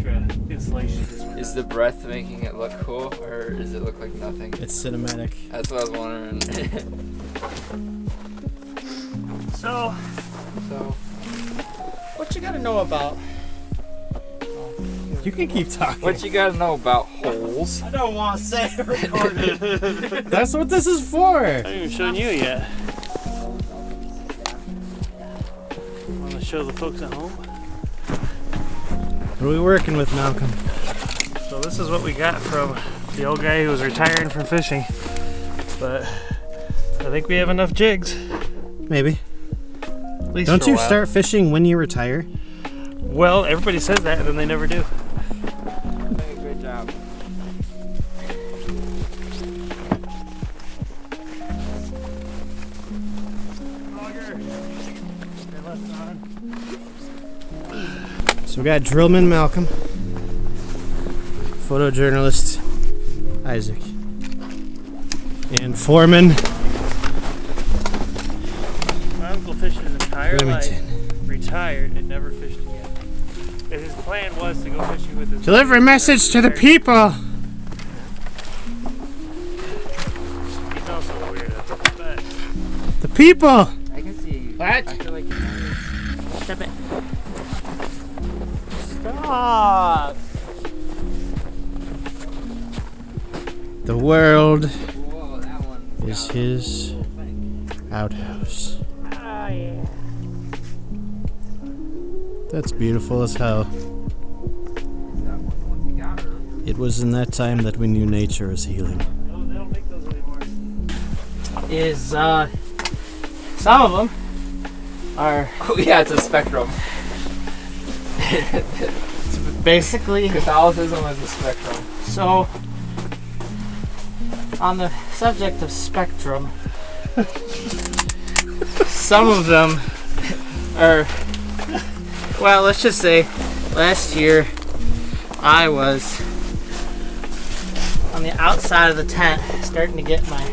extra insulation. Is the breath making it look cool, or does it look like nothing? It's cinematic. That's what I was wondering. So, what you gotta know about? You can keep talking. What you gotta know about holes? I don't want to say it recorded. That's what this is for. I haven't even shown you yet. Want to show the folks at home? What are we working with, Malcolm? So this is what we got from the old guy who was retiring from fishing. But I think we have enough jigs. Maybe. At least Don't for a you while. start fishing when you retire? Well, everybody says that, and then they never do. Great job. So we got drillman Malcolm, photojournalist Isaac, and foreman My uncle fished his entire Remington. life, retired, and never fished again. And his plan was to go fishing with his Deliver a buddies. message to the people. He's also a weirdo. But The people. I can see. What? I feel like Stop it. stop! The world whoa, that one is his outhouse. Oh yeah. That's beautiful as hell. It was in that time that we knew nature was healing. They don't make those anymore. Is some of them are Oh yeah, it's a spectrum. basically Catholicism is a spectrum. so. On the subject of spectrum, some of them are, well, let's just say last year I was on the outside of the tent starting to get my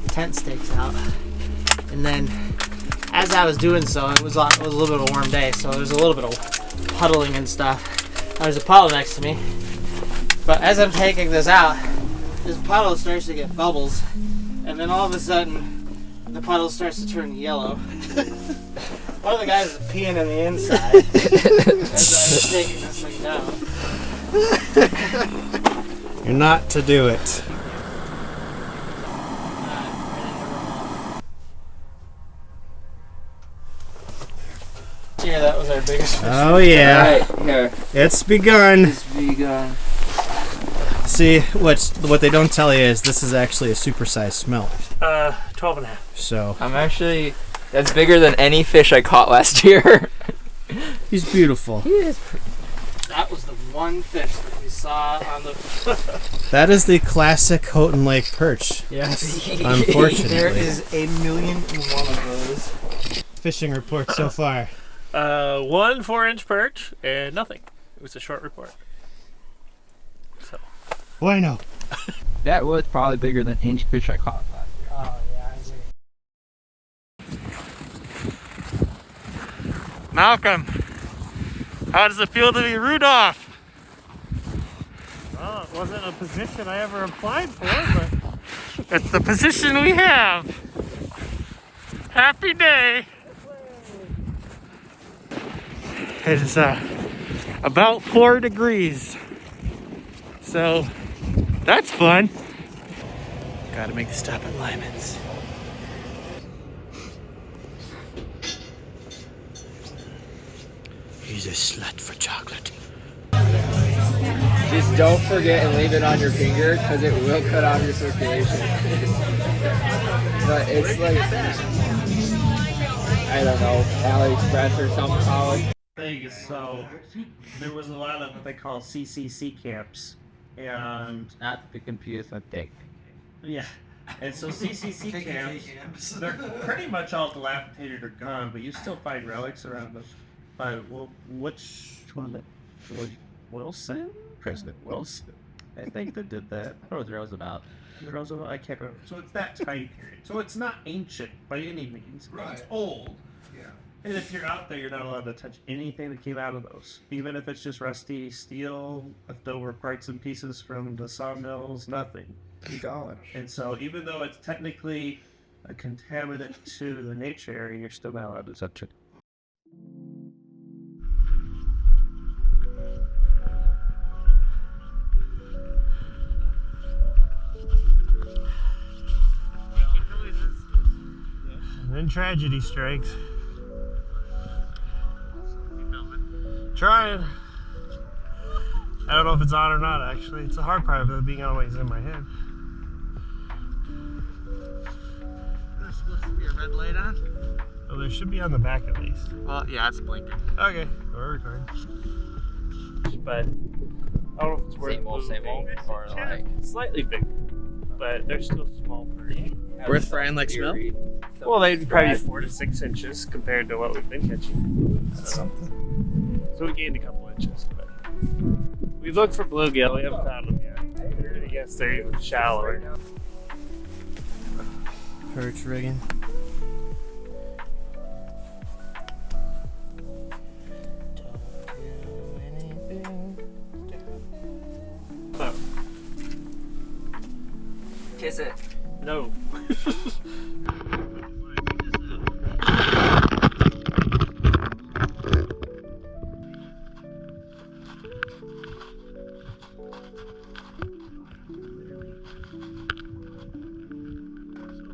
tent stakes out, and then as I was doing so, it was a little bit of a warm day, so there was a little bit of puddling and stuff. There's a puddle next to me, but as I'm taking this out, this puddle starts to get bubbles, and then all of a sudden the puddle starts to turn yellow. One of the guys is peeing in the inside as I was taking this thing down. You're not to do it. Yeah, that was our biggest fish. Oh yeah, Alright, here. it's begun. This vegan. See, what they don't tell you is this is actually a supersized smelt. 12 and a half. So I'm actually. That's bigger than any fish I caught last year. he's beautiful. That was the one fish that we saw on the. That is the classic Houghton Lake perch. Yes. Unfortunately, There is 1,000,000 of those. fishing report so far. 1 4-inch perch and nothing. It was a short report. So Bueno. That was probably bigger than any fish I caught last year. Oh yeah, I agree. Malcolm, how does it feel to be Rudolph? Well, it wasn't a position I ever applied for, but it's the position we have. Happy day. It is about 4 degrees, so that's fun. Gotta make a stop at Lyman's. He's a slut for chocolate. Just don't forget and leave it on your finger because it will cut off your circulation. But it's like, I don't know, AliExpress or some college. Vegas, so there was a lot of what they call CCC camps, and Not to be confused with Dick. yeah, and so CCC camps, they're pretty much all dilapidated or gone, but you still find relics around them. But which one? Wilson? President Wilson. I think that did that. Or was Roosevelt? Roosevelt? I can't remember. So it's that time period. So it's not ancient by any means. Right. It's old. Yeah. And if you're out there, you're not allowed to touch anything that came out of those, even if it's just rusty steel, leftover parts and pieces from the sawmills, nothing. Gone. And so, even though it's technically a contaminant to the nature area, you're still not allowed to touch it. And then tragedy strikes. Trying. I don't know if it's on or not, actually. It's the hard part of it being always in my head. There's supposed to be a red light on? Well, there should be on the back at least. Well, yeah, it's blinking. Okay, we're recording. But I don't know if it's worth Same old, or like slightly bigger, but they're still small for you. worth frying like smell? Well, they'd probably be 4 to 6 inches compared to what we've been catching. That's something. So we gained a couple inches, but we've looked for bluegill. We haven't found them yet. I guess they're even shallower. Perch rigging. Kiss it. No. So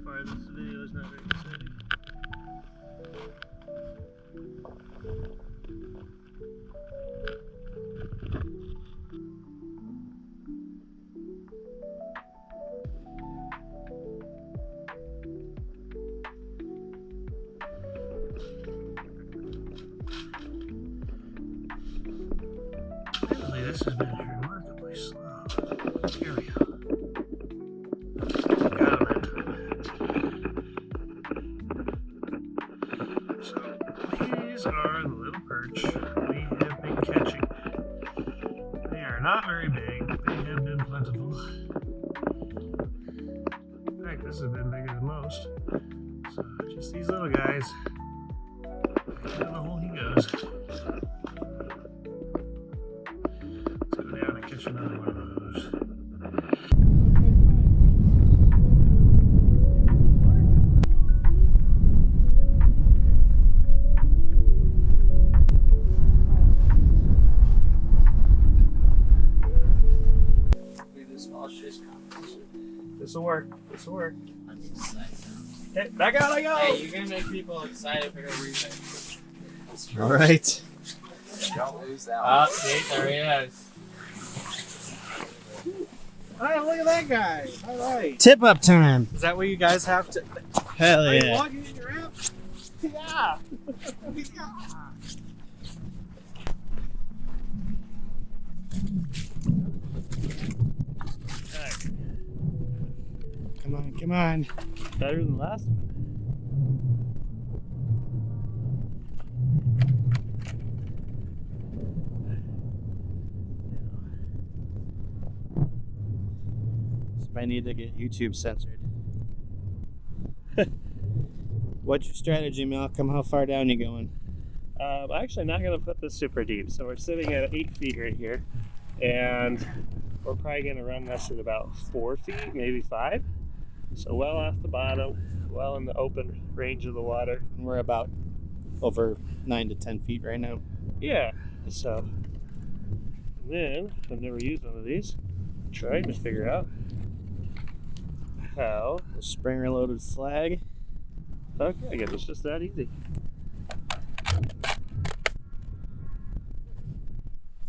far, this video is not very exciting. Apparently, this has been remarkably slow. Here we go. Got him that time. So, these are the little perch we have been catching. They are not very big, but they have been plentiful. In fact, this has been bigger than most. So, just these little guys. Down the hole he goes. Let's go down and catch another one of those. This'll work. This'll work. I'm excited. Okay, back out I go! Hey, you're gonna make people excited for no reason. All right. Don't lose that one. See, there he is. Hey, look at that guy. All right. Tip up time. Is that what you guys have to? Hell Are you yeah. logging in your app? Yeah. Come on, come on. Better than the last one. I need to get YouTube censored. What's your strategy, Malcolm? How far down you going? I'm actually not going to put this super deep. So we're sitting at 8 feet right here. And we're probably going to run this at about 4 feet, maybe 5. So well off the bottom, well in the open range of the water. And we're about over 9 to 10 feet right now. Yeah, so and then I've never used one of these. Trying to figure out how. A springer loaded flag. Okay, I guess it's just that easy.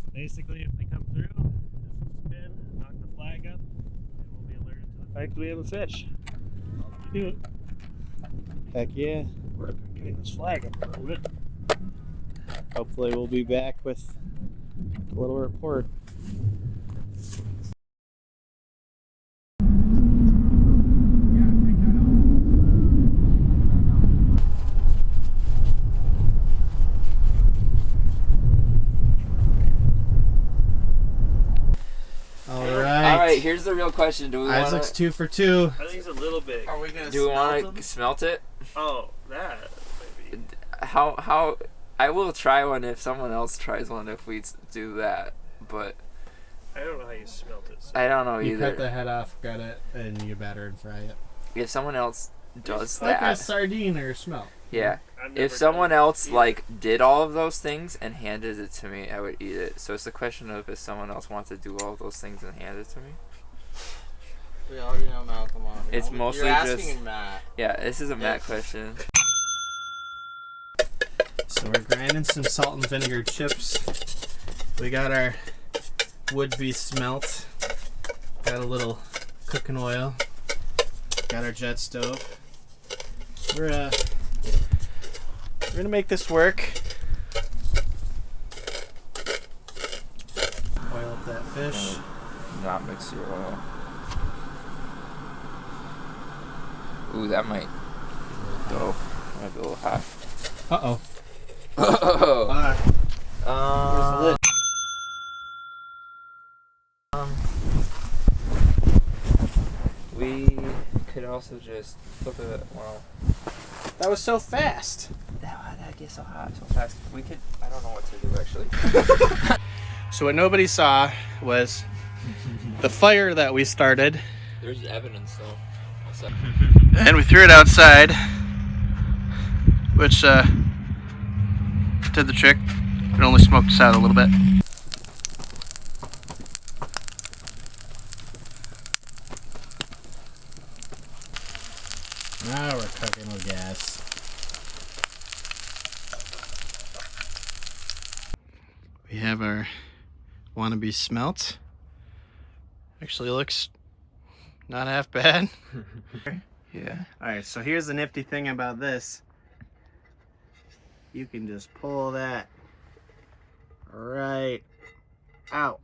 So basically, if they come through, this will spin, knock the flag up, and we'll be alerted to the fact we have a fish. Do it. Heck yeah. We're getting this flag up a little bit. Hopefully we'll be back with a little report. Alright, here's the real question. Do we want Isaac's 2 for 2. I think it's a little big. to smelt it? Oh, that maybe. how I will try one if someone else tries one if we do that, but I don't know how you smelt it. So. I don't know You either. cut the head off, gut it, and you batter and fry it. If someone else does It's that, like a sardine or smelt. yeah. I've never If someone done it else either. like did all of those things and handed it to me, I would eat it. So it's a question of if someone else wants to do all of those things and hand it to me. We already know Malcolm on. It's mostly You're just- asking Matt. Yeah, this is a Matt question. So we're grinding some salt and vinegar chips. We got our would-be smelt. Got a little cooking oil. Got our jet stove. We're gonna make this work. Oil up that fish. Not mix your oil. Ooh, that might go. Might be a little hot. Uh-oh. Oh. Where's the lid? We could also just flip it. Well, That was so fast. that gets so hot so fast. We could. I don't know what to do actually. So what nobody saw was the fire that we started. There's evidence though. And we threw it outside, which did the trick. It only smoked us out a little bit. Now we're cooking with gas. We have our wannabe smelt. Actually looks not half bad. Yeah. Alright, so here's the nifty thing about this. You can just pull that right out.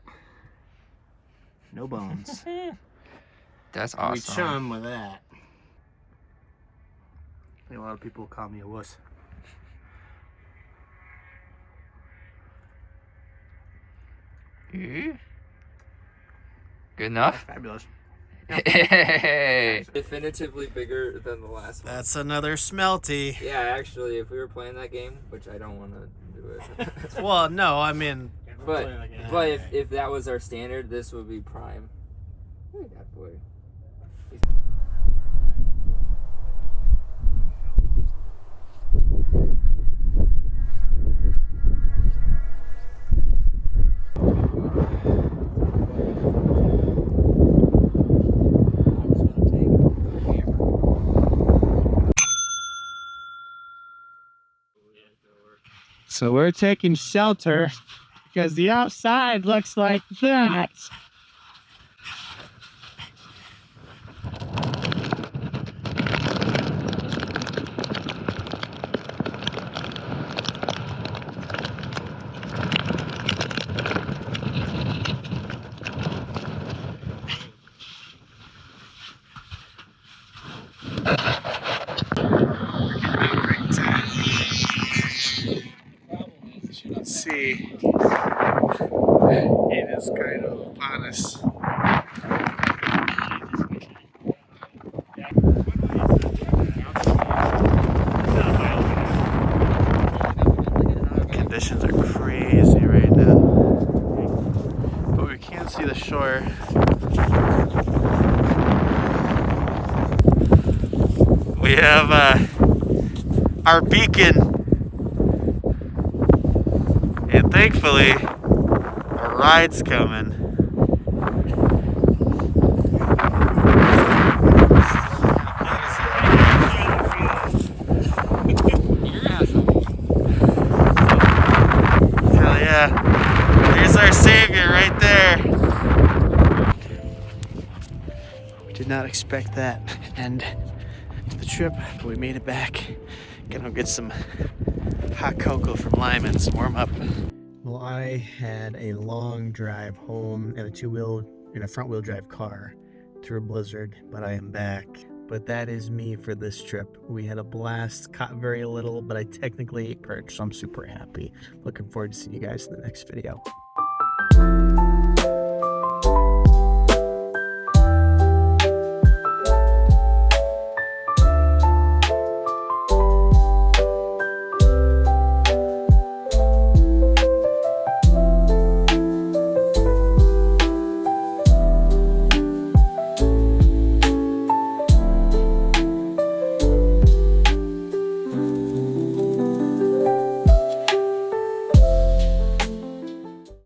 No bones. That's We awesome. chum with that. I think a lot of people call me a wuss. Good enough. Fabulous. Hey. Definitively bigger than the last one. That's another smelty. Yeah, actually, if we were playing that game, which I don't want to do it. Well, no, I mean, But if that was our standard, this would be prime. Look at that boy. So we're taking shelter because the outside looks like that. As you can see, it is kind of upon us. Conditions are crazy right now, but we can't see the shore. We have our beacon, and thankfully our ride's coming. Hell yeah. There's our savior right there. We did not expect that end to the trip, but we made it back. Gonna get some hot cocoa from Lyman's and warm up. Well, I had a long drive home in a front-wheel drive car through a blizzard, but I am back. But that is me for this trip. We had a blast, caught very little, but I technically ate perch, so I'm super happy. Looking forward to seeing you guys in the next video.